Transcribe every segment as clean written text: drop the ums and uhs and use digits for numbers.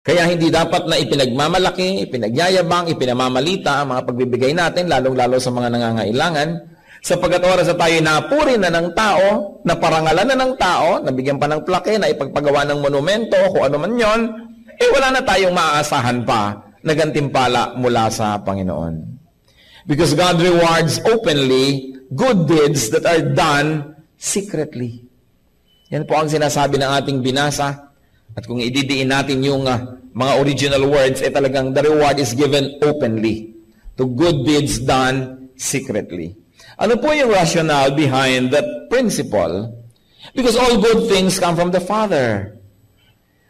Kaya hindi dapat na ipinagmamalaki, ipinagyayabang, ipinamamalita ang mga pagbibigay natin, lalong-lalo sa mga nangangailangan, sapagkat oras na tayo napuri na ng tao, naparangalan na ng tao, nabigyan pa ng plake, na ipagpagawa ng monumento, kung ano man yon, wala na tayong maaasahan pa na gantimpala mula sa Panginoon. Because God rewards openly good deeds that are done secretly. Yan po ang sinasabi ng ating binasa. At kung ididiin natin yung mga original words, talagang the reward is given openly to good deeds done secretly. Ano po yung rationale behind that principle? Because all good things come from the Father.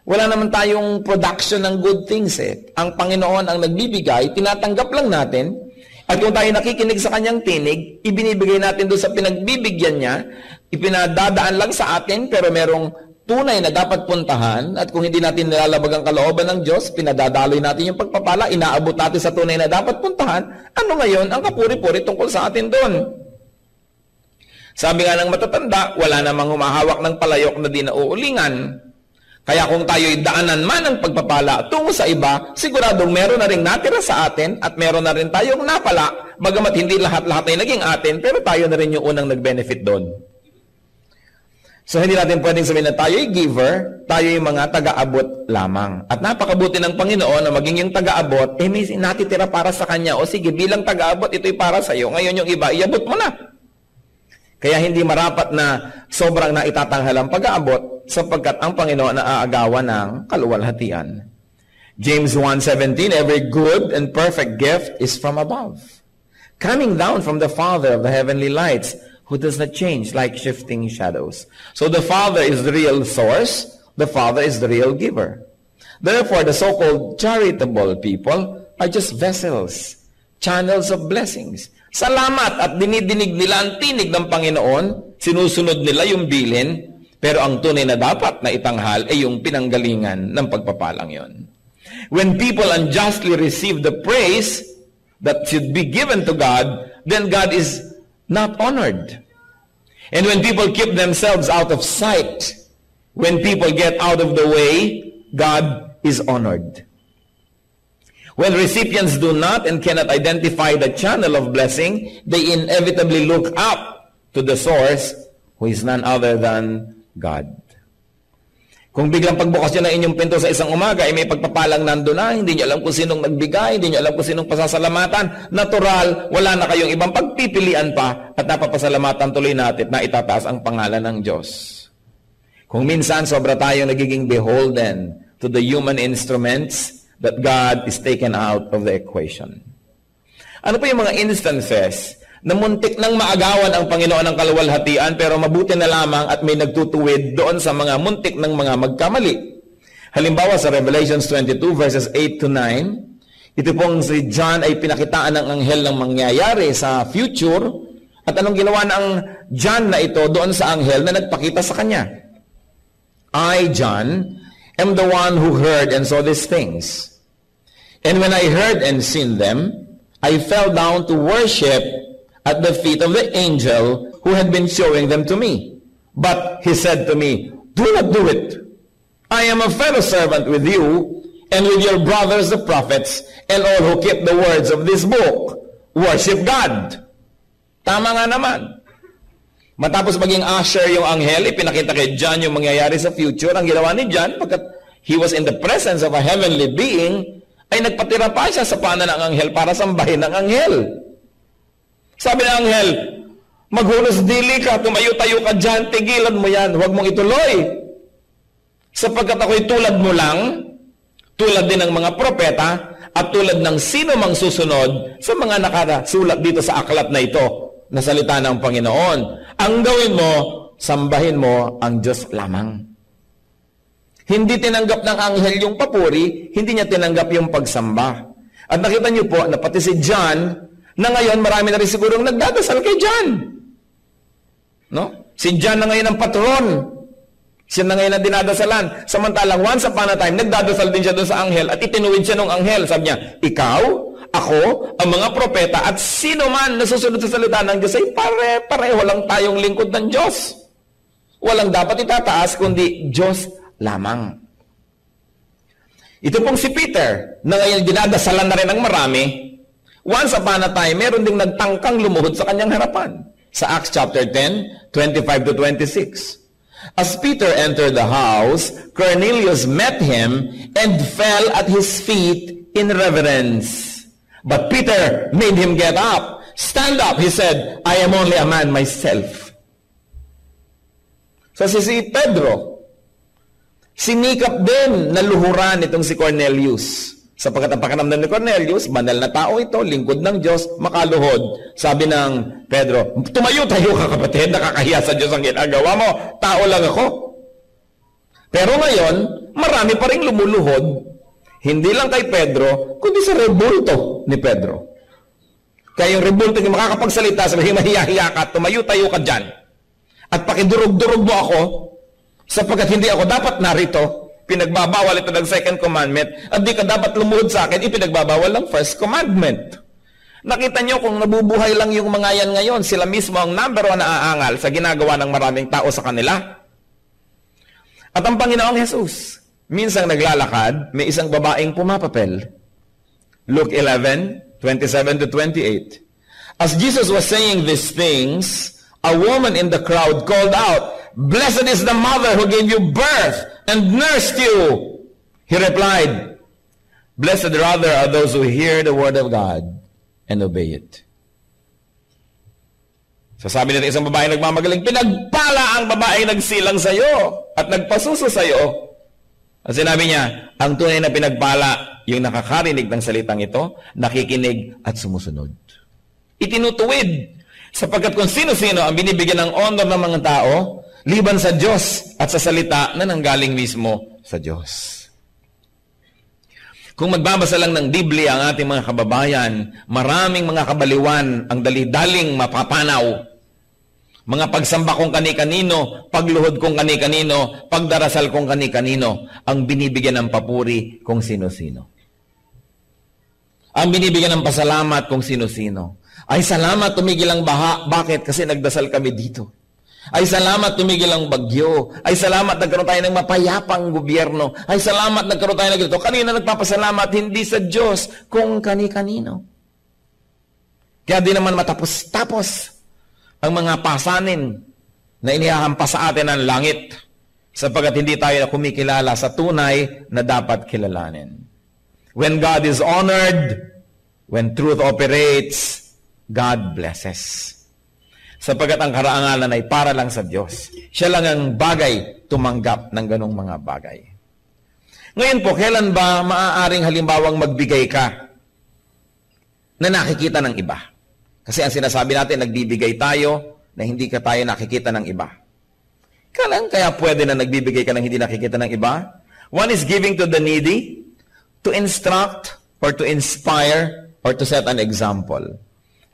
Wala naman tayong production ng good things Ang Panginoon ang nagbibigay, tinatanggap lang natin. At kung tayo nakikinig sa kanyang tinig, ibinibigay natin doon sa pinagbibigyan niya, ipinadadaan lang sa atin, pero merong tunay na dapat puntahan, at kung hindi natin nilalabag ang kalooban ng Diyos, pinadadaloy natin yung pagpapala, inaabot natin sa tunay na dapat puntahan, ano ngayon ang kapuri-puri tungkol sa atin doon? Sabi nga ng matatanda, wala namang humahawak ng palayok na di nauulingan. Kaya kung tayo'y daanan man ng pagpapala tungo sa iba, siguradong meron na rin natira sa atin at meron na rin tayong napala, bagamat hindi lahat-lahat ay naging atin, pero tayo na rin yung unang nag-benefit doon. So, hindi natin pwedeng sabihin na tayo'y giver, tayo'y mga taga-abot lamang. At napakabuti ng Panginoon na maging yung taga-abot, may natitira para sa Kanya. O sige, bilang taga-abot, ito'y para sa iyo. Ngayon yung iba, iabot mo na. Kaya hindi marapat na sobrang naitatanghal ang pag-aabot sapagkat ang Panginoon na aagawan ng kaluwalhatian. James 1:17, every good and perfect gift is from above, coming down from the Father of the heavenly lights, who does not change like shifting shadows. So the Father is the real source. The Father is the real giver. Therefore, the so-called charitable people are just vessels, channels of blessings. Salamat at dinidinig nila ang tinig ng Panginoon, sinusunod nila yung bilin, pero ang tunay na dapat na itanghal ay yung pinanggalingan ng pagpapalang yon. When people unjustly receive the praise that should be given to God, then God is not honored. And when people keep themselves out of sight, when people get out of the way, God is honored. When recipients do not and cannot identify the channel of blessing, they inevitably look up to the source, who is none other than God. Kung biglang pagbukas nyo ng inyong pinto sa isang umaga, ay may pagpapalang nando na, hindi nyo alam kung sinong nagbigay, hindi nyo alam kung sinong pasasalamatan, natural, wala na kayong ibang pagpipilian pa, at napapasalamatan tuloy natin na itataas ang pangalan ng Diyos. Kung minsan, sobra tayong nagiging beholden to the human instruments, that God is taken out of the equation. Ano po yung mga instances na muntik nang maagawan ang Panginoon ng kaluwalhatian, pero mabuti na lamang at may nagtutuwid doon sa mga muntik ng mga magkamali? Halimbawa sa Revelations 22 verses 8 to 9, ito pong si John ay pinakitaan ng anghel ng mangyayari sa future, at anong ginawa ng John na ito doon sa anghel na nagpakita sa kanya? I, John, am the one who heard and saw these things. And when I heard and seen them, I fell down to worship at the feet of the angel who had been showing them to me. But he said to me, do not do it. I am a fellow servant with you and with your brothers the prophets and all who keep the words of this book. Worship God. Tama nga naman. Matapos maging usher yung anghel, ipinakita kay John yung mangyayari sa future. Ang ginawa ni John, pagkat he was in the presence of a heavenly being, ay nagpatira pa siya sa paanan ng anghel para sambahin ng anghel. Sabi ng anghel, maghunos dili ka, tumayo-tayo ka dyan, tigilan mo yan, huwag mong ituloy. Sapagkat ako'y tulad mo lang, tulad din ng mga propeta, at tulad ng sino mang susunod sa mga nakasulat dito sa aklat na ito, na salita ng Panginoon. Ang gawin mo, sambahin mo ang Diyos lamang. Hindi tinanggap ng anghel yung papuri, hindi niya tinanggap yung pagsamba. At nakita niyo po na pati si John, na ngayon marami na rin sigurong nagdadasal kay John. No? Si John na ngayon ang patron. Siya na ngayon ang dinadasalan. Samantalang once upon a time, nagdadasal din siya doon sa anghel at itinuwid siya ng anghel. Sabi niya, ikaw, ako, ang mga propeta, at sino man na susunod sa salita ng Diyos ay pareho lang tayong lingkod ng Diyos. Walang dapat itataas kundi Diyos lamang. Ito pong si Peter, na ngayon dinadasalan na rin ng marami, once upon a time, meron ding nagtangkang lumuhod sa kanyang harapan. Sa Acts chapter 10, 25 to 26. As Peter entered the house, Cornelius met him and fell at his feet in reverence. But Peter made him get up. Stand up, he said, I am only a man myself. So si Pedro, sinikap din na luhuran itong si Cornelius. Sapagkat ang pakiramdam ni Cornelius, banal na tao ito, lingkod ng Diyos, makaluhod. Sabi ng Pedro, tumayo tayo ka kapatid, nakakahiya sa Diyos ang ginagawa mo, tao lang ako. Pero ngayon, marami pa rin lumuluhod, hindi lang kay Pedro, kundi sa rebulto ni Pedro. Kaya yung rebulto yung makakapagsalita, sabi, mahiya-hiya ka, tumayo tayo ka dyan. At pakidurog-durog mo ako, sapagkat hindi ako dapat narito. Pinagbabawal ito ng second commandment, at di ka dapat lumuhod sa akin, ipinagbabawal ng first commandment. Nakita nyo kung nabubuhay lang yung mga yan ngayon, sila mismo ang number one na aangal sa ginagawa ng maraming tao sa kanila. At ang Panginoong Jesus, minsang naglalakad, may isang babaeng pumapapel. Luke 11, 27 to 28. As Jesus was saying these things, a woman in the crowd called out, "Blessed is the mother who gave you birth and nursed you." He replied, "Blessed rather are those who hear the word of God and obey it." So sabi nito isang babae nagmamagaling, pinagpala ang babae nagsilang sa iyo at nagpasuso sa iyo. At sinabi niya, ang tunay na pinagpala, yung nakakarinig ng salitang ito, nakikinig at sumusunod. Itinutuwid, sapagkat kung sino-sino ang binibigyan ng honor ng mga tao, liban sa Diyos at sa salita na nanggaling mismo sa Diyos. Kung magbabasa lang ng Biblia ang ating mga kababayan, maraming mga kabaliwan ang dali-daling mapapanaw. Mga pagsamba kong kani-kanino, pagluhod kong kani-kanino, pagdarasal kong kani-kanino, ang binibigyan ng papuri kung sino-sino. Ang binibigyan ng pasalamat kung sino-sino. Ay salamat tumigil ang baha. Bakit? Kasi nagdasal kami dito. Ay salamat tumigil ang bagyo. Ay salamat nagkaroon tayo ng mapayapang gobyerno. Ay salamat nagkaroon tayo ng ganito. Kanina nagpapasalamat hindi sa Diyos kung kani-kanino. Kaya di naman matapos-tapos ang mga pasanin na inihahampas sa atin ng langit sapagkat hindi tayo kumikilala sa tunay na dapat kilalanin. When God is honored, when truth operates, God blesses. Sapagkat ang karangalan ay para lang sa Diyos. Siya lang ang bagay tumanggap ng ganong mga bagay. Ngayon po, kailan ba maaaring halimbawang magbigay ka na nakikita ng iba? Kasi ang sinasabi natin, nagbibigay tayo na hindi ka tayo nakikita ng iba. Kaya pwede na nagbibigay ka ng hindi nakikita ng iba? One is giving to the needy, to instruct, or to inspire, or to set an example.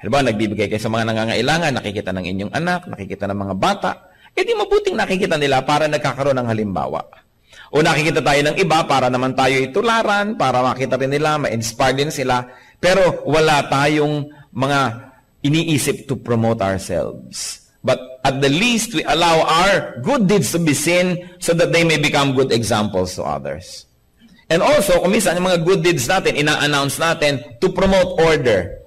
Halimbawa, nagbibigay kayo sa mga nangangailangan, nakikita ng inyong anak, nakikita ng mga bata, di mabuting nakikita nila para nagkakaroon ng halimbawa. O nakikita tayo ng iba para naman tayo itularan, para makita rin nila, ma-inspire din sila, pero wala tayong mga iniisip to promote ourselves. But at the least, we allow our good deeds to be seen so that they may become good examples to others. And also, kung minsan, yung mga good deeds natin, ina-announce natin to promote order.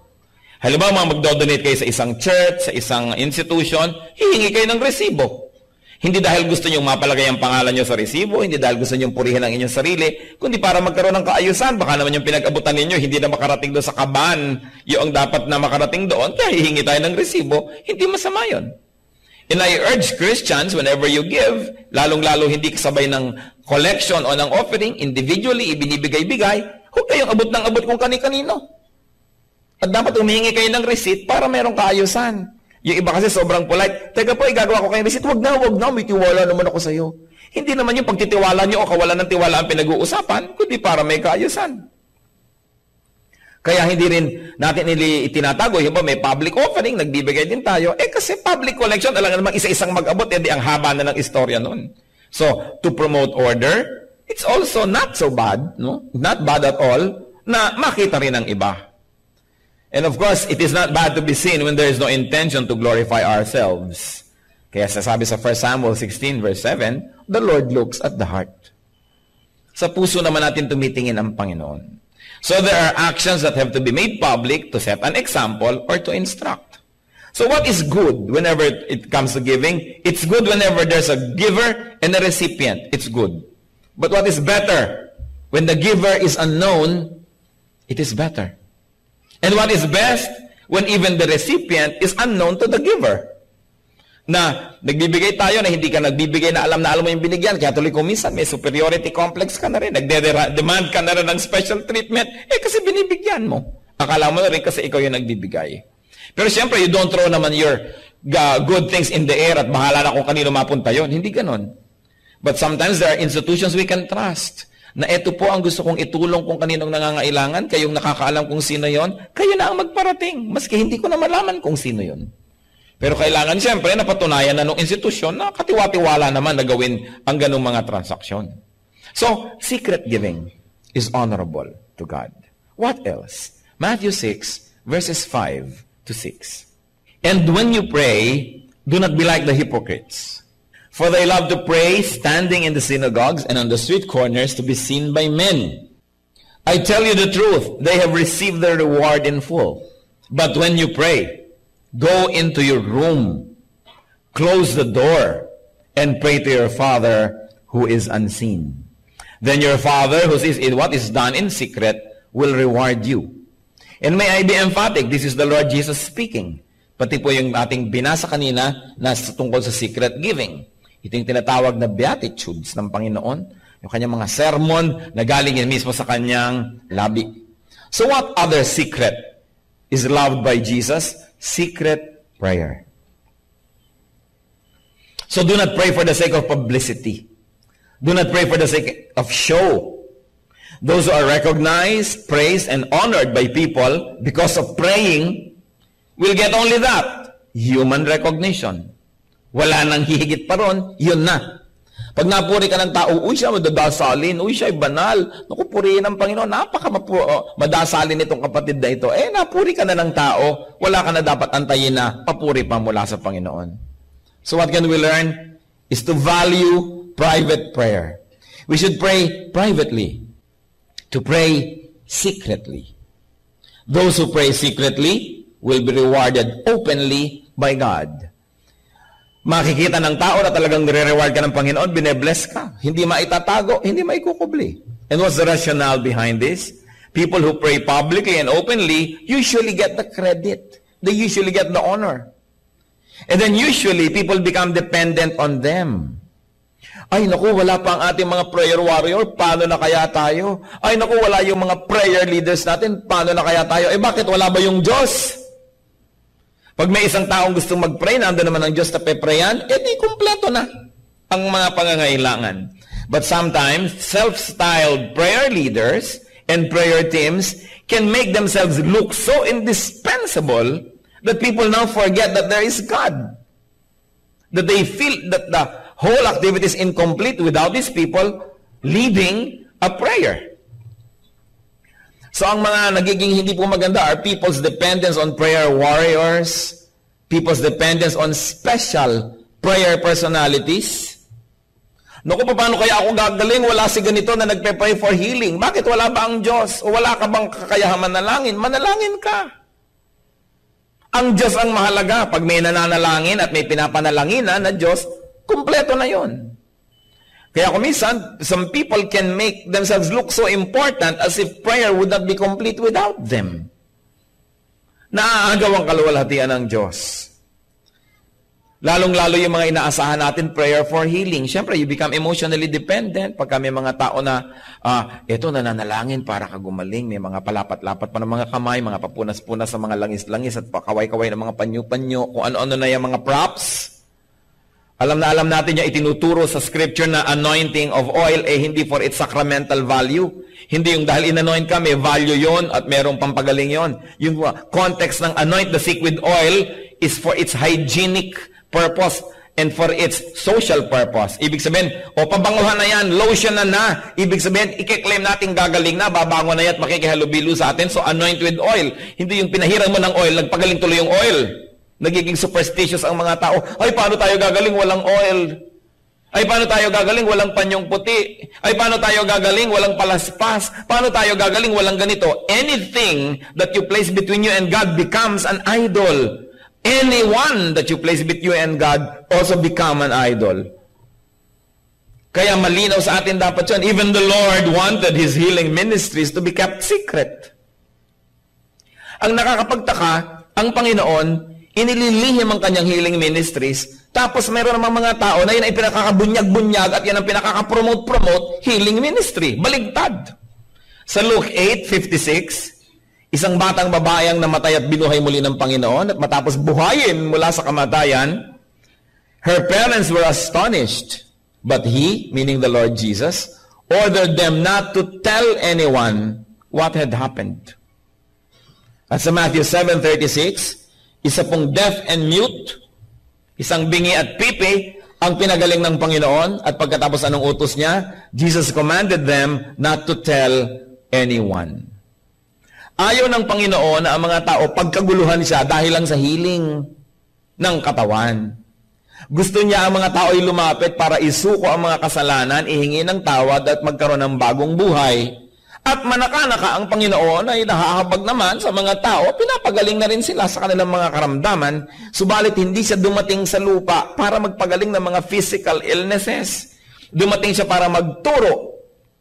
Halimbawa, magdo-donate kayo sa isang church, sa isang institution, hihingi kayo ng resibo. Hindi dahil gusto nyo mapalagay ang pangalan nyo sa resibo, hindi dahil gusto nyo purihin ang inyong sarili, kundi para magkaroon ng kaayusan. Baka naman yung pinag-abutan ninyo, hindi na makarating doon sa kaban, yung dapat na makarating doon, kaya hihingi tayo ng resibo. Hindi masama yun. And I urge Christians, whenever you give, lalong-lalo hindi kasabay ng collection o ng offering, individually, ibinibigay-bigay, huwag kayong abot ng abot kung kani-kanino. At dapat humingi kayo ng receipt para merong kaayusan. Yung iba kasi sobrang polite. Teka po, igagawa ko kayong receipt. Huwag na, may tiwala naman ako sa iyo. Hindi naman yung pagtitiwala nyo o kawalan ng tiwala ang pinag-uusapan, kundi para may kaayusan. Kaya hindi rin natin itinatago. Yung ba, may public offering, nagbibigay din tayo. Kasi public collection, alam naman isa-isang mag-abot, di ang haba na ng istorya nun. So, to promote order, it's also not so bad, no? Not bad at all, na makita rin ng iba. And of course, it is not bad to be seen when there is no intention to glorify ourselves. Kaya sasabi sa 1 Samuel 16 verse 7, the Lord looks at the heart. Sa puso naman natin tumitingin ang Panginoon. So there are actions that have to be made public to set an example or to instruct. So what is good whenever it comes to giving? It's good whenever there's a giver and a recipient. It's good. But what is better? When the giver is unknown, it is better. And what is best? When even the recipient is unknown to the giver. Na nagbibigay tayo na hindi ka nagbibigay na alam mo yung binigyan. Kaya tuloy kung minsan may superiority complex ka na rin. Nagde-demand ka na rin ng special treatment. Kasi binibigyan mo. Akala mo na rin kasi ikaw yung nagbibigay. Pero siyempre, you don't throw naman your good things in the air at bahala na kung kanino mapunta yon. Hindi ganon. But sometimes there are institutions we can trust. Na ito po ang gusto kong itulong kung kaninong nangangailangan, kayong nakakaalam kung sino yon, kayo na ang magparating. Maski hindi ko na malaman kung sino yon. Pero kailangan siyempre na patunayan na ng institusyon na katiwa-tiwala naman na gawin ang ganung mga transaksyon. So, secret giving is honorable to God. What else? Matthew 6, verses 5 to 6. And when you pray, do not be like the hypocrites. For they love to pray standing in the synagogues and on the street corners to be seen by men. I tell you the truth, they have received their reward in full. But when you pray, go into your room, close the door, and pray to your Father who is unseen. Then your Father who sees in what is done in secret will reward you. And may I be emphatic, this is the Lord Jesus speaking. Pati po yung ating binasa kanina na tungkol sa secret giving. Ito yung tinatawag na beatitudes ng Panginoon, yung kanyang mga sermon na galing yan mismo sa kanyang labi. So what other secret is loved by Jesus? Secret prayer. So do not pray for the sake of publicity. Do not pray for the sake of show. Those who are recognized, praised, and honored by people because of praying will get only that, human recognition. Wala nang hihigit pa ron, yun na. Pag napuri ka ng tao, uy, siya madadasalin, uy, siya ay banal. Naku, purihin ng Panginoon, madasalin itong kapatid na ito. Napuri ka na ng tao, wala ka na dapat antayin na papuri pa mula sa Panginoon. So what can we learn? Is to value private prayer. We should pray privately. To pray secretly. Those who pray secretly will be rewarded openly by God. Makikita ng tao na talagang nire-reward ka ng Panginoon, bine-bless ka. Hindi maitatago, hindi maikukubli. And what's the rationale behind this? People who pray publicly and openly usually get the credit. They usually get the honor. And then usually, people become dependent on them. Ay, naku, wala pa ang ating mga prayer warrior, paano na kaya tayo? Ay, naku, wala yung mga prayer leaders natin, paano na kaya tayo? Bakit wala ba yung Diyos? Pag may isang taong gustong mag-pray, nandun naman ang Diyos na peprayan, di kumpleto na ang mga pangangailangan. But sometimes, self-styled prayer leaders and prayer teams can make themselves look so indispensable that people now forget that there is God. That they feel that the whole activity is incomplete without these people leading a prayer. So ang mga nagiging hindi po maganda are people's dependence on prayer warriors, people's dependence on special prayer personalities. Naku, paano kaya ako gagaling? Wala si ganito na nagpe-pray for healing. Bakit wala ba ang Diyos? O wala ka bang kakayahan manalangin? Manalangin ka. Ang Diyos ang mahalaga. Pag may nananalangin at may pinapanalangin na Diyos, kumpleto na yon. Kaya kuminsan, some people can make themselves look so important as if prayer would not be complete without them. Naaagaw ang kaluwalhatian ng Diyos. Lalong-lalo yung mga inaasahan natin, prayer for healing. Siyempre, you become emotionally dependent. Pagka may mga tao na, eto nananalangin para ka gumaling, may mga palapat-lapat pa ng mga kamay, mga papunas-punas sa mga langis-langis at pakaway-kaway ng mga panyo-panyo, kung ano-ano na yung mga props. Alam natin yung itinuturo sa scripture na anointing of oil, hindi for its sacramental value. Hindi yung dahil in-anoint ka, may value yon at merong pampagaling yon. Yung context ng anoint the sick with oil is for its hygienic purpose and for its social purpose. Ibig sabihin, pabanguhan na yan, lotion na. Ibig sabihin, i-claim natin gagaling na, babango na yan at makikihalubilo sa atin. So anoint with oil. Hindi yung pinahiran mo ng oil, nagpagaling tuloy yung oil. Nagiging superstitious ang mga tao. Ay, paano tayo gagaling? Walang oil. Ay, paano tayo gagaling? Walang panyong puti. Ay, paano tayo gagaling? Walang palaspas. Paano tayo gagaling? Walang ganito. Anything that you place between you and God becomes an idol. Anyone that you place between you and God also become an idol. Kaya malinaw sa atin dapat yun. Even the Lord wanted His healing ministries to be kept secret. Ang nakakapagtaka, ang Panginoon, inililihim ang kanyang healing ministries, tapos mayroon namang mga tao na yun ay pinakakabunyag-bunyag at yan ang pinakakapromote-promote healing ministry. Baligtad. Sa Luke 8:56, isang batang babae ang namatay at binuhay muli ng Panginoon at matapos buhayin mula sa kamatayan, her parents were astonished. But He, meaning the Lord Jesus, ordered them not to tell anyone what had happened. At sa Matthew 7:36, isa pong deaf and mute, isang bingi at pipi, ang pinagaling ng Panginoon, at pagkatapos anong utos niya? Jesus commanded them not to tell anyone. Ayaw ng Panginoon na ang mga tao pagkaguluhan siya dahil lang sa healing ng katawan. Gusto niya ang mga tao ay lumapit para isuko ang mga kasalanan, ihingi ng tawad at magkaroon ng bagong buhay. At manaka-naka ang Panginoon ay nahahabag naman sa mga tao, pinapagaling na rin sila sa kanilang mga karamdaman, subalit hindi siya dumating sa lupa para magpagaling ng mga physical illnesses. Dumating siya para magturo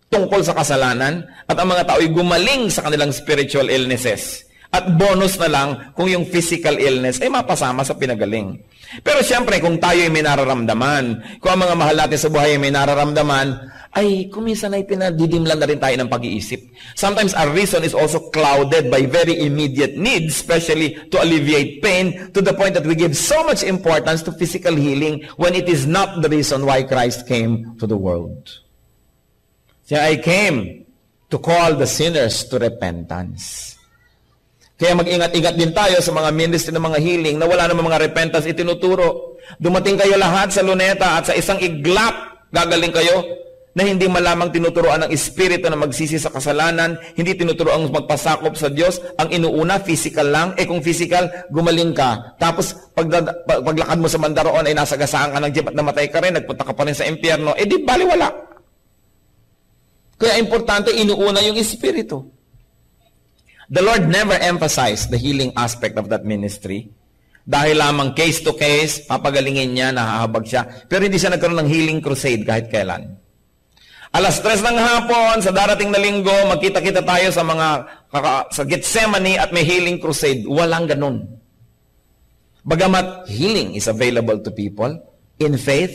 tungkol sa kasalanan at ang mga tao ay gumaling sa kanilang spiritual illnesses. At bonus na lang kung yung physical illness ay mapasama sa pinagaling. Pero siyempre, kung tayo ay may nararamdaman, kung ang mga mahal natin sa buhay ay may nararamdaman, ay kuminsan ay pinadidimlan na rin tayo ng pag-iisip. Sometimes our reason is also clouded by very immediate needs, especially to alleviate pain, to the point that we give so much importance to physical healing when it is not the reason why Christ came to the world. Siya I came to call the sinners to repentance. Kaya mag-ingat-ingat din tayo sa mga ministry ng mga healing na wala namang mga repentance itinuturo. Dumating kayo lahat sa luneta at sa isang iglap gagaling kayo na hindi malamang tinuturoan ng Espiritu na magsisi sa kasalanan, hindi tinuturo ang magpasakop sa Diyos. Ang inuuna, physical lang. Kung physical, gumaling ka. Tapos, paglakad mo sa bandaroon ay nasagasaan ka ng jeep at namatay ka rin, nagpunta ka pa rin sa impyerno, di baliwala. Kaya importante, inuuna yung Espiritu. The Lord never emphasized the healing aspect of that ministry. Dahil lamang case to case, papagalingin niya, nahahabag siya. Pero hindi siya nagkaroon ng healing crusade kahit kailan. 3:00 ng hapon, sa darating na linggo, magkita-kita tayo sa Gethsemane at may healing crusade. Walang ganun. Bagamat healing is available to people in faith,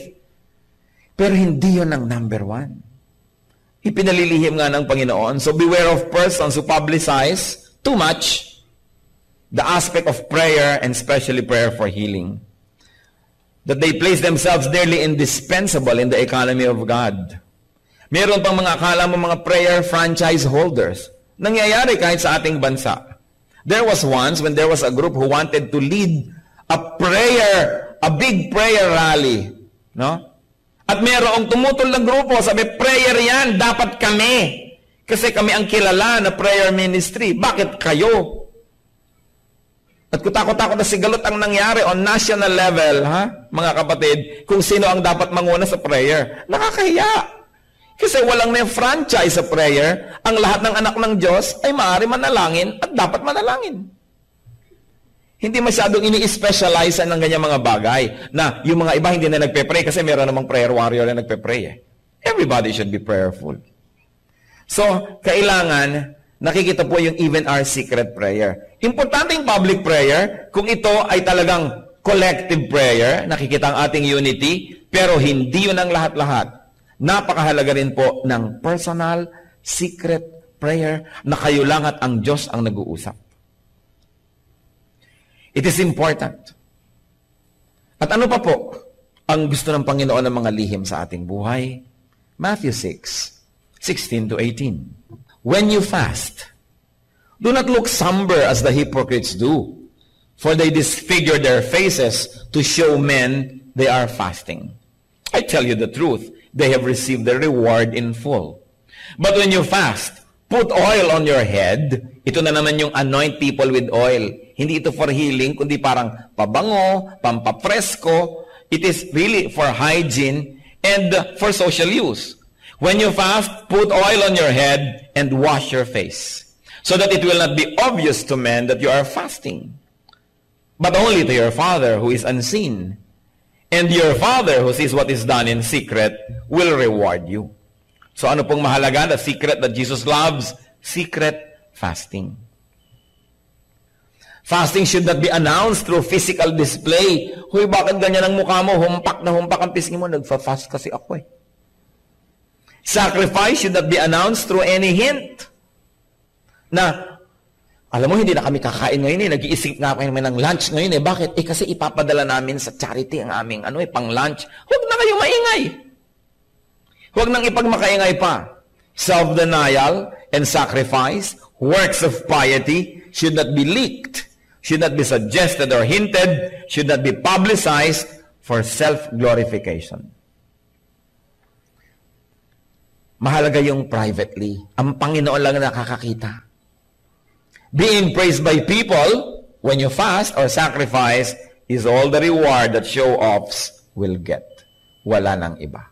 pero hindi yun ang number one. Ipinalilihim nga ng Panginoon. So beware of persons who publicize too much the aspect of prayer and especially prayer for healing. That they place themselves nearly indispensable in the economy of God. Meron pang mga akala mo mga prayer franchise holders. Nangyayari kahit sa ating bansa. There was once when there was a group who wanted to lead a big prayer rally. No? At mayroong tumutol ng grupo, sabi, prayer yan, dapat kami. Kasi kami ang kilala na prayer ministry. Bakit kayo? At kutakot-takot na sigalot ang nangyari on national level, mga kapatid, kung sino ang dapat manguna sa prayer. Nakakahiya. Kasi walang may franchise sa prayer, ang lahat ng anak ng Diyos ay maaari manalangin at dapat manalangin. Hindi masyadong ini-specialize ng ganyan mga bagay na yung mga iba hindi na nagpe-pray kasi meron namang prayer warrior na nagpe-pray. Everybody should be prayerful. So, kailangan nakikita po yung even our secret prayer. Importante yung public prayer kung ito ay talagang collective prayer, nakikita ang ating unity, pero hindi yun ang lahat-lahat. Napakahalaga rin po ng personal, secret prayer na kayo lang at ang Diyos ang nag-uusap. It is important. At ano pa po ang gusto ng Panginoon ng mga lihim sa ating buhay? Matthew 6:16-18. When you fast, do not look somber as the hypocrites do, for they disfigure their faces to show men they are fasting. I tell you the truth, they have received their reward in full. But when you fast, put oil on your head. Ito na naman yung anoint people with oil. Hindi ito for healing, kundi parang pabango, pampapresko. It is really for hygiene. and for social use. When you fast, put oil on your head and wash your face, so that it will not be obvious to men that you are fasting, but only to your Father who is unseen. And your Father who sees what is done in secret will reward you. So ano pong mahalaga? The secret that Jesus loves? Secret fasting. Fasting should not be announced through physical display. Huy, bakit ganyan ang mukha mo? Humpak na humpak ang pisngi mo. Nagfa-fast kasi ako eh. Sacrifice should not be announced through any hint. Na, alam mo, hindi na kami kakain ngayon eh. Nag-iisip nga kami ng lunch ngayon eh. Bakit? Eh kasi ipapadala namin sa charity ang aming pang-lunch. Huwag na kayo maingay. Huwag nang ipagmakaingay pa. Self-denial and sacrifice, works of piety, should not be leaked, should not be suggested or hinted, should not be publicized for self-glorification. Mahalaga yung privately. Ang Panginoon lang nakakakita. Being praised by people when you fast or sacrifice is all the reward that show-offs will get. Wala nang iba.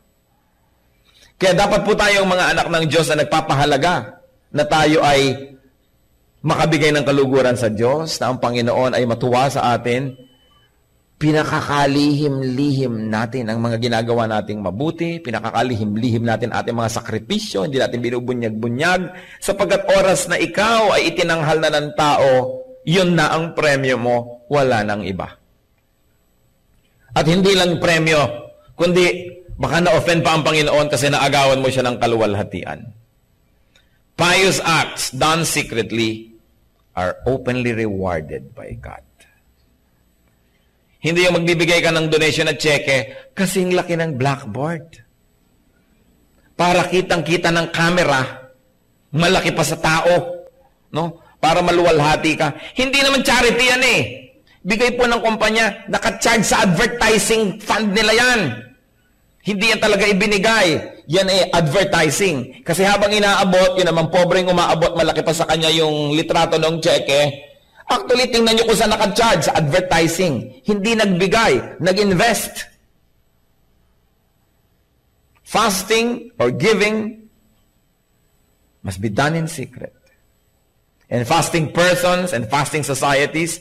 Kaya dapat po tayong mga anak ng Diyos na nagpapahalaga na tayo ay makabigay ng kaluguran sa Diyos, na ang Panginoon ay matuwa sa atin. Pinakakalihim-lihim natin ang mga ginagawa nating mabuti, pinakakalihim-lihim natin ating mga sakripisyo, hindi natin binubunyag-bunyag, sapagkat oras na ikaw ay itinanghal na ng tao, yun na ang premyo mo, wala nang iba. At hindi lang premyo, kundi baka na-offend pa ang Panginoon kasi naagawan mo siya ng kaluwalhatian. Pious acts done secretly are openly rewarded by God. Hindi yung magbibigay ka ng donation at cheque kasing laki ng blackboard. Para kitang-kita ng camera, malaki pa sa tao, no? Para maluwalhati ka. Hindi naman charity yan eh. Bigay po ng kumpanya, naka-charge sa advertising fund nila yan. Hindi yan talaga ibinigay. Yan eh, advertising. Kasi habang inaabot, yun naman pobreng umaabot, malaki pa sa kanya yung litrato ng cheque. Actually, tingnan nyo kung saan naka-charge sa advertising. Hindi nagbigay, nag-invest. Fasting or giving must be done in secret. And fasting persons and fasting societies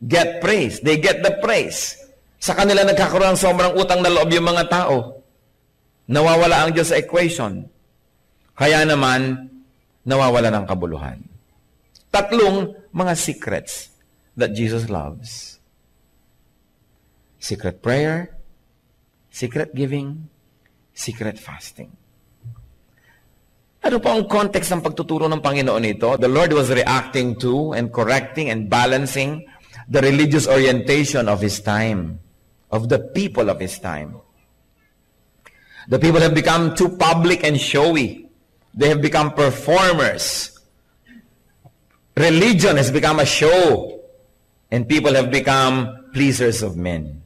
get praise. They get the praise. Sa kanila nagkakaroon ng sobrang utang na loob yung mga tao. Nawawala ang Diyos sa equation. Kaya naman, nawawala ng kabuluhan. Tatlong mga secrets that Jesus loves. Secret prayer, secret giving, secret fasting. Ano po ang context ng pagtuturo ng Panginoon ito? The Lord was reacting to and correcting and balancing the religious orientation of His time, of the people of His time. The people have become too public and showy. They have become performers. Religion has become a show, and people have become pleasers of men.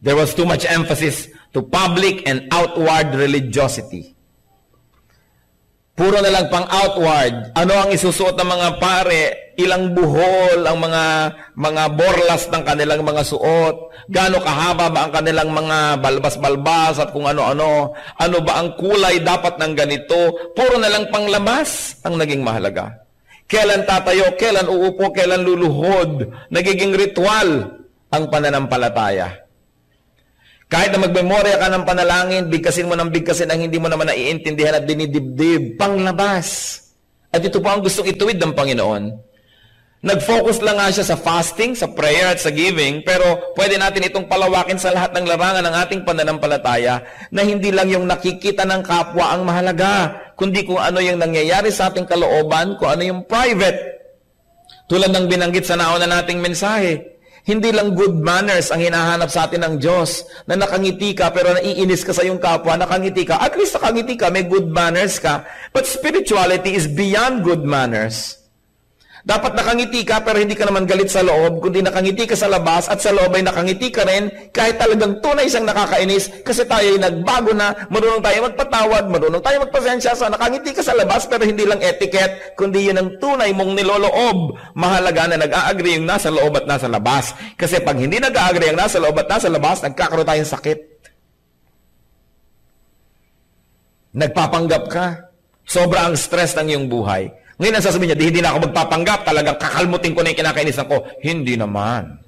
There was too much emphasis to public and outward religiosity. Puro na lang pang outward. Ano ang isusuot ng mga pare? Ilang buhol ang mga borlas ng kanilang mga suot? Gaano kahaba ba ang kanilang mga balbas-balbas at kung ano-ano? Ano ba ang kulay dapat ng ganito? Puro na lang pang labas ang naging mahalaga. Kailan tatayo, kailan uupo, kailan luluhod. Nagiging ritual ang pananampalataya. Kahit na magmemorya ka ng panalangin, bigkasin mo ng bigkasin ang hindi mo naman naiintindihan at dinidibdib, panglabas. At ito po ang gustong ituwid ng Panginoon. Nag-focus lang nga siya sa fasting, sa prayer at sa giving, pero pwede natin itong palawakin sa lahat ng larangan ng ating pananampalataya na hindi lang yung nakikita ng kapwa ang mahalaga, kundi kung ano yung nangyayari sa ating kalooban, kung ano yung private. Tulad ng binanggit sa nauna nating mensahe, hindi lang good manners ang hinahanap sa atin ng Diyos, na nakangiti ka pero naiinis ka sa iyong kapwa, nakangiti ka, at least nakangiti ka, may good manners ka. But spirituality is beyond good manners. Dapat nakangiti ka pero hindi ka naman galit sa loob, kundi nakangiti ka sa labas at sa loob ay nakangiti ka rin kahit talagang tunay siyang nakakainis kasi tayo ay nagbago na, marunong tayo magpatawad, marunong tayo magpasensya, so nakangiti ka sa labas pero hindi lang etiquette, kundi yun ang tunay mong niloloob. Mahalaga na nag-a-agree yung nasa loob at nasa labas. Kasi pag hindi nag-a-agree yung nasa loob at nasa labas, nagkakaroon tayong sakit. Nagpapanggap ka. Sobra ang stress ng iyong buhay. Ngayon ang sasabihin niya, hindi na ako magpapanggap, talagang kakalmutin ko na yung kinakainisan ko. Hindi naman.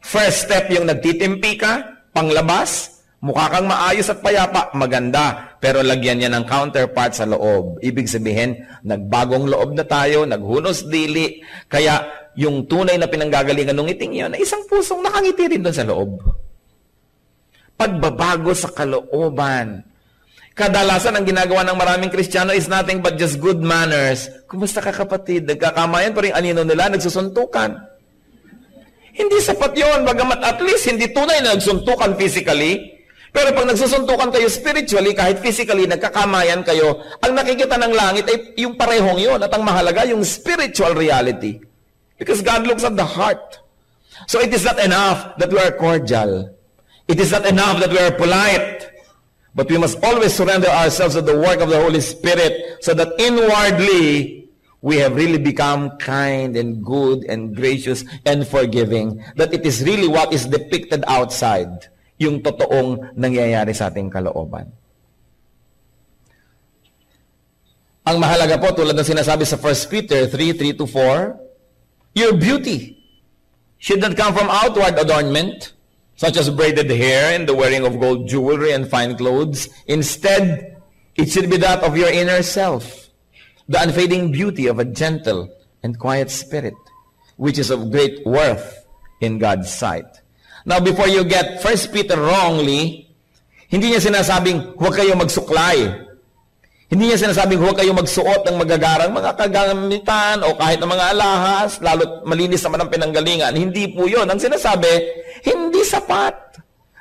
First step yung nagtitimpi ka, panglabas, mukha kang maayos at payapa, maganda. Pero lagyan niya ng counterpart sa loob. Ibig sabihin, nagbagong loob na tayo, naghunos dili. Kaya yung tunay na pinanggagalingan ng ngiting yun, na isang pusong nakangiti rin doon sa loob. Pagbabago sa kalooban. Kadalasan ang ginagawa ng maraming Kristiyano is nothing but just good manners. Kumusta ka kapatid? Nagkakamayan pa rin anino nila, nagsusuntukan. Hindi sapat yun, bagamat at least hindi tunay na nagsuntukan physically. Pero pag nagsusuntukan kayo spiritually, kahit physically, nagkakamayan kayo, ang nakikita ng langit ay yung parehong yun. At ang mahalaga, yung spiritual reality. Because God looks at the heart. So it is not enough that we are cordial. It is not enough that we are polite. But we must always surrender ourselves to the work of the Holy Spirit so that inwardly, we have really become kind and good and gracious and forgiving. That it is really what is depicted outside. Yung totoong nangyayari sa ating kalooban. Ang mahalaga po, tulad ng sinasabi sa 1 Peter 3:3-4, your beauty should not come from outward adornment, such as braided hair and the wearing of gold jewelry and fine clothes. Instead, it should be that of your inner self, the unfading beauty of a gentle and quiet spirit, which is of great worth in God's sight. Now, before you get 1 Peter wrongly, hindi niya sinasabing, huwag kayo magsuklay. Hindi niya sinasabing, huwag kayo magsuot ng magagarang mga kagamitan o kahit ng mga alahas, lalo't malinis naman ang pinanggalingan. Hindi po yun. Ang sinasabi, hindi sapat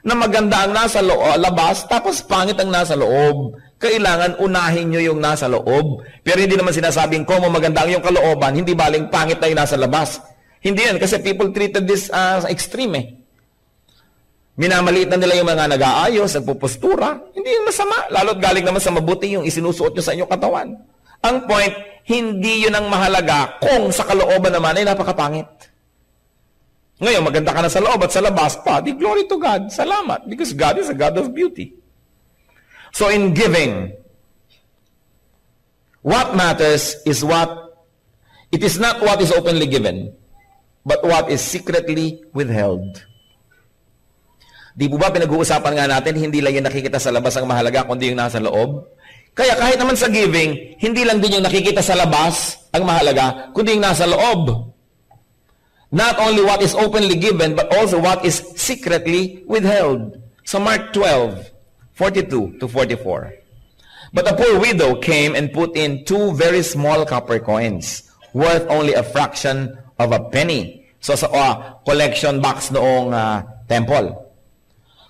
na maganda ang nasa labas, tapos pangit ang nasa loob. Kailangan unahin nyo yung nasa loob. Pero hindi naman sinasabing, kung maganda ang yung kalooban, hindi baling pangit na yung nasa labas. Hindi yan, kasi people treated this as extreme eh. Minamaliit na nila yung mga nag-aayos, nagpupustura. Hindi yung masama. Lalo't galing naman sa mabuti yung isinusuot nyo sa inyong katawan. Ang point, hindi yun ang mahalaga kung sa kalooban naman ay napakapangit. Ngayon, maganda ka na sa loob at sa labas pa. Di glory to God. Salamat. Because God is a God of beauty. So in giving, what matters is it is not what is openly given, but what is secretly withheld. Di po ba pinag-uusapan nga natin, hindi lang yung nakikita sa labas ang mahalaga, kundi yung nasa loob? Kaya kahit naman sa giving, hindi lang din yung nakikita sa labas ang mahalaga, kundi yung nasa loob. Not only what is openly given, but also what is secretly withheld. So Mark 12:42-44. But a poor widow came and put in 2 very small copper coins, worth only a fraction of a penny. So sa collection box noong temple.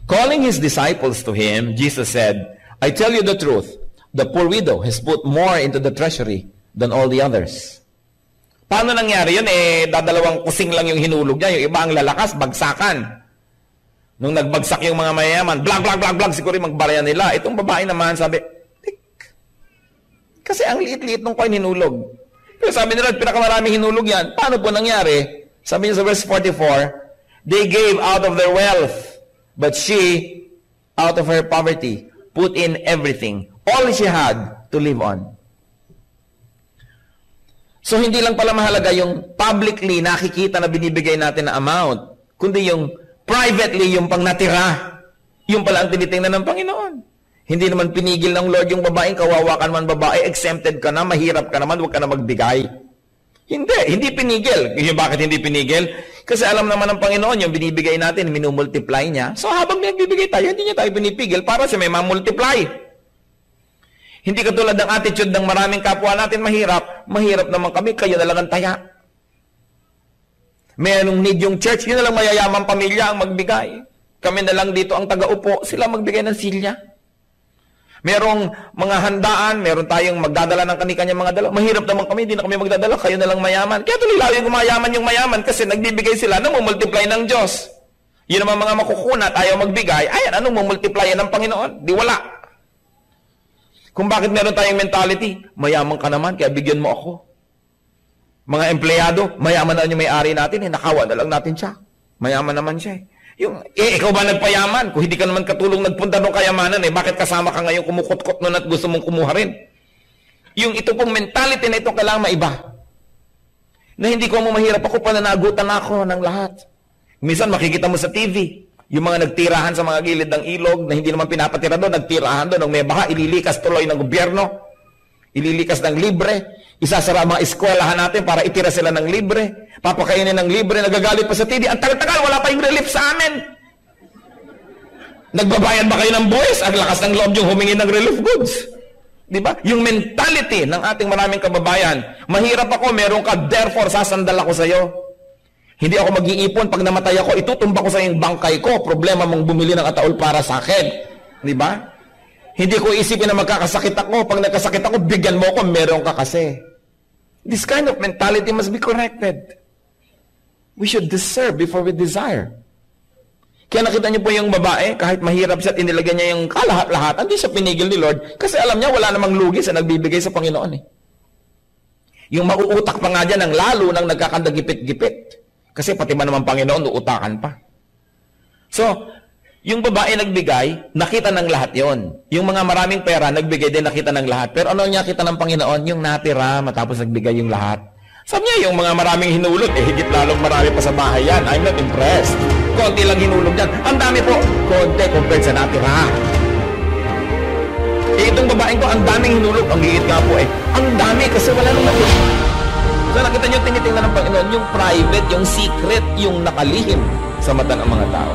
Calling his disciples to him, Jesus said, I tell you the truth, the poor widow has put more into the treasury than all the others. Paano nangyari yun? Dadalawang kusing lang yung hinulog niya, yung iba ang lalakas, bagsakan. Nung nagbagsak yung mga mayayaman, blag, siguro yung magbarayan nila. Itong babae naman, sabi, tik. Kasi ang liit-liit nung coin hinulog. Pero sabi nila, pinakamaraming hinulog yan. Paano po nangyari? Sabi niya sa verse 44, they gave out of their wealth. But she, out of her poverty, put in everything, all she had to live on. So hindi lang pala mahalaga yung publicly nakikita na binibigay natin na amount, kundi yung privately, yung pang natira, yung pala ang tinitingnan ng Panginoon. Hindi naman pinigil ng Lord yung babaeng, kawawa ka naman babae, exempted ka na, mahirap ka naman, huwag ka na magbigay. Hindi pinigil. Bakit hindi pinigil? Kasi alam naman ng Panginoon, yung binibigay natin, minumultiply niya. So habang nagbibigay tayo, hindi niya tayo pinipigil para sa may mamultiply. Hindi katulad ng attitude ng maraming kapwa natin mahirap. Mahirap naman kami, kayo na lang ang taya. Mayroong need yung church, yun na lang mayayamang pamilya ang magbigay. Kami na lang dito ang taga-upo, sila magbigay ng silya. Merong mga handaan, meron tayong magdadala ng kani-kanyang mga dala. Mahirap naman kami, hindi na kami magdadala, kayo na lang mayaman. Kaya tuloy lalo yung mayaman kasi nagbibigay sila, anong mumultiply ng Diyos? Yun naman mga makukunat, ayaw magbigay, ayan, anong mumultiply ng Panginoon? Di wala. Kung bakit meron tayong mentality, mayaman ka naman, kaya bigyan mo ako. Mga empleyado, mayaman na yung may-ari natin, nakawa na lang natin siya. Mayaman naman siya. Ikaw ba nagpayaman? Kung hindi ka naman katulong nagpunta ng kayamanan, bakit kasama ka ngayon kumukot-kot nun at gusto mong kumuha rin? Ito pong mentality na ito kailangan maiba. Na hindi ko mo mahirap ako, pananagutan ako ng lahat. Minsan makikita mo sa TV, yung mga nagtirahan sa mga gilid ng ilog na hindi naman pinapatira doon, nagtirahan doon, ng may baha, ililikas tuloy ng gobyerno, ililikas ng libre, isasara ang mga eskwelahan natin para itira sila ng libre, papakainin ng libre, nagagalit pa sa TV, ang tagal-tagal, wala pa yung relief sa amin. Nagbabayad ba kayo ng buwis? Ang lakas ng loob yung humingi ng relief goods. Di ba? Yung mentality ng ating maraming kababayan, mahirap ako, meron ka, therefore sasandal ako sa iyo. Hindi ako mag-iipon, pag namatay ako, itutumba ko sa iyong bangkay ko, problema mong bumili ng ataol para sa akin. Di ba? Hindi ko isipin na magkakasakit ako, pag nagkasakit ako, bigyan mo ako, meron ka kasi. This kind of mentality must be corrected. We should deserve before we desire. Kaya nakita niyo po yung babae, kahit mahirap siya at inilagyan niya yung kalahat-lahat, hindi siya pinigil ni Lord kasi alam niya wala namang lugi sa nagbibigay sa Panginoon. Yung mauutak pa nga dyan ng lalo nang nagkakandagipit-gipit. Kasi pati ba naman Panginoon, uutakan pa. So, yung babae nagbigay, nakita ng lahat yon. Yung mga maraming pera, nagbigay din, nakita ng lahat. Pero ano niya kita ng Panginoon? Yung natira, matapos nagbigay yung lahat. Sabi niya, yung mga maraming hinulog, higit lalong marami pa sa bahay yan. I'm not impressed. Konti lang hinulog yan. Ang dami po. Konti compared sa natira. Itong babaeng ko, ang daming hinulog. Ang giit nga po ang dami kasi wala nang natira. So nakita niyo, tinitingnan ng Panginoon, yung private, yung secret, yung nakalihim sa mata ng mga tao.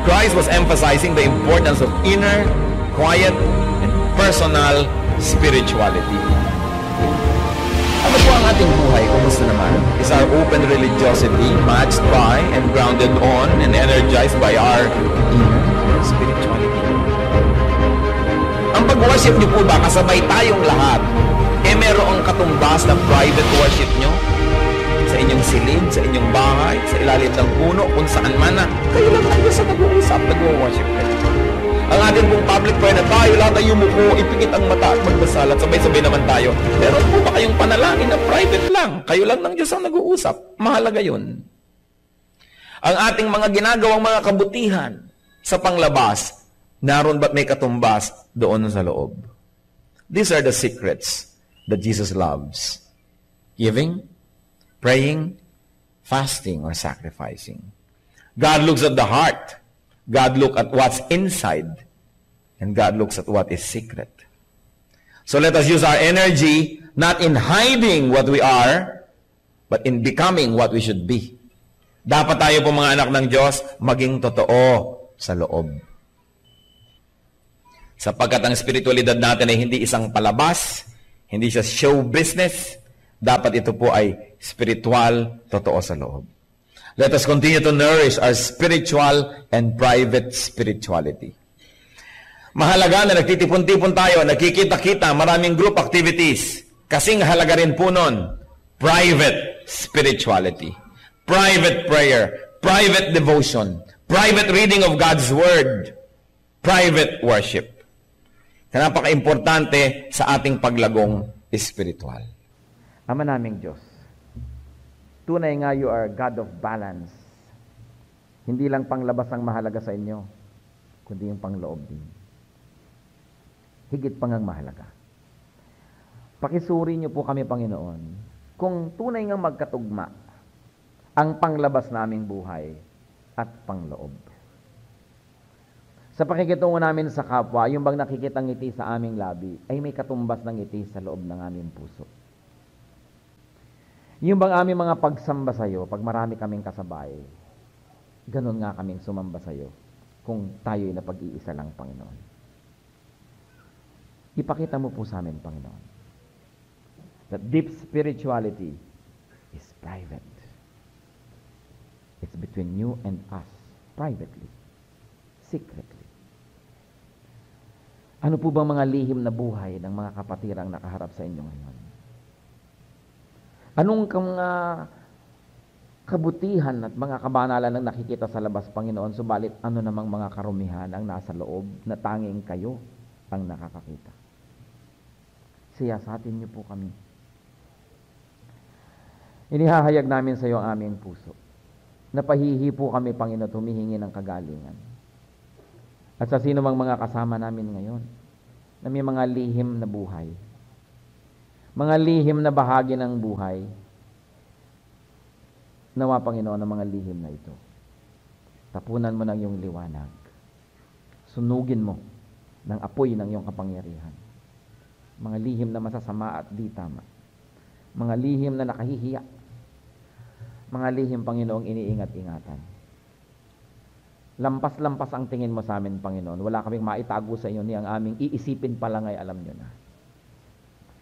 Christ was emphasizing the importance of inner, quiet, and personal spirituality. Ano po ang ating buhay? Kumusta naman? Is our open religiosity matched by and grounded on and energized by our inner spirituality? Ang pag-worship niyo po ba, kasabay tayong lahat, merong katumbas ng private worship nyo? Sa inyong silid, sa inyong bahay, sa ilalim ng puno, kung saan man na, kayo lang ang Diyos na nag-uusap, nag-worship kayo. Ang atin pong public prayer na tayo lahat ay yumuko, ipikit ang mata at magdasal at sabay-sabay naman tayo. Meron po ba kayong panalangin na private lang? Kayo lang ng Diyos ang nag-uusap. Mahalaga yun. Ang ating mga ginagawang mga kabutihan sa panglabas, naroon ba't may katumbas doon sa loob? These are the secrets that Jesus loves. Giving, praying, fasting, or sacrificing. God looks at the heart. God looks at what's inside. And God looks at what is secret. So let us use our energy not in hiding what we are, but in becoming what we should be. Dapat tayo po mga anak ng Diyos, maging totoo sa loob. Sapagkat ang spiritualidad natin ay hindi isang palabas, hindi siya show business, dapat ito po ay spiritual, totoo sa loob. Let us continue to nourish our spiritual and private spirituality. Mahalaga na nagtitipon-tipon tayo, nagkikita-kita, maraming group activities. Kasing halaga rin po nun, private spirituality, private prayer, private devotion, private reading of God's Word, private worship. Kaya napaka-importante sa ating paglagong espiritual. Ama naming Diyos, tunay nga you are God of balance. Hindi lang panglabas ang mahalaga sa inyo, kundi yung pangloob din. Higit pang ang mahalaga. Pakisuri niyo po kami, Panginoon, kung tunay nga magkatugma ang panglabas naming buhay at pangloob. Sa pakikitungo namin sa kapwa, yung bang nakikitang ngiti sa aming labi, ay may katumbas ng ngiti sa loob ng aming puso. Yung bang aming mga pagsamba sa iyo, pag marami kaming kasabay, ganun nga kaming sumamba sa iyo kung tayo'y napag-iisa lang, Panginoon. Ipakita mo po sa amin, Panginoon, that deep spirituality is private. It's between you and us, privately, secretly. Ano po bang mga lihim na buhay ng mga kapatirang nakaharap sa inyo ngayon? Anong mga kabutihan at mga kabanalan ang nakikita sa labas, Panginoon, subalit ano namang mga karumihan ang nasa loob na tanging kayo ang nakakakita? Siyasatin niyo po kami. Inihahayag namin sa iyo ang aming puso. Napahihi po kami, Panginoon, humihingi ng kagalingan. At sa sino mang mga kasama namin ngayon, na may mga lihim na buhay, mga lihim na bahagi ng buhay, nawa, Panginoon, ang mga lihim na ito. Tapunan mo ng iyong liwanag. Sunugin mo ng apoy ng iyong kapangyarihan. Mga lihim na masasama at di tama. Mga lihim na nakahihiya. Mga lihim, Panginoong, iniingat-ingatan. Lampas-lampas ang tingin mo sa amin, Panginoon. Wala kaming maitago sa inyo, ni ang aming iisipin pa lang ay alam nyo na.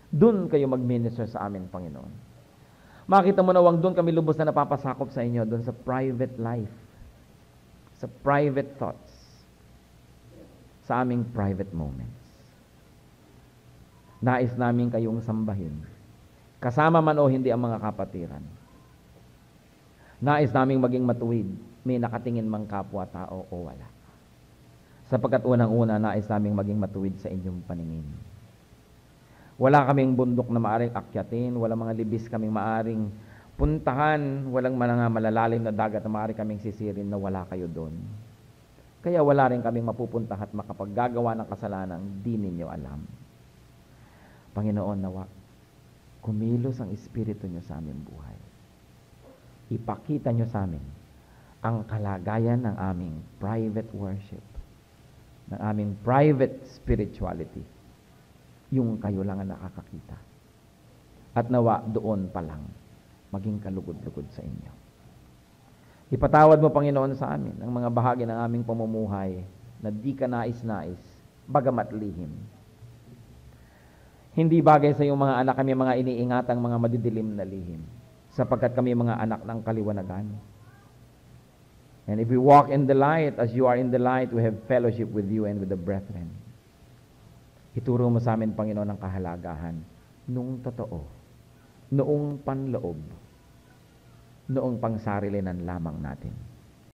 Doon kayo mag-minister sa amin, Panginoon. Makita mo na wang doon kami lubos na napapasakop sa inyo, doon sa private life, sa private thoughts, sa aming private moments. Nais namin kayong sambahin, kasama man o hindi ang mga kapatiran. Nais naming maging matuwid, may nakatingin mang kapwa-tao o wala. Sapagkat unang-una, nais naming maging matuwid sa inyong paningin. Wala kaming bundok na maaring akyatin, walang mga libis kaming maaring puntahan, walang mga malalalim na dagat na maaring kaming sisirin na wala kayo doon. Kaya wala rin kaming mapupuntahan at makapaggagawa ng kasalanan di ninyo alam. Panginoon, nawa, kumilos ang Espiritu nyo sa aming buhay. Ipakita nyo sa amin ang kalagayan ng aming private worship, ng aming private spirituality, yung kayo lang ang nakakakita. At nawa, doon pa lang, maging kalugod-lugod sa inyo. Ipatawad mo, Panginoon, sa amin ang mga bahagi ng aming pamumuhay na di ka nais-nais, bagamat lihim. Hindi bagay sa iyong mga anak kami mga iniingatang mga madidilim na lihim, sapagkat kami mga anak ng kaliwanagan. And if we walk in the light, as you are in the light, we have fellowship with you and with the brethren. Ituro mo sa amin, Panginoon, ang kahalagahan noong totoo, noong panloob, noong pangsarilinan lamang natin.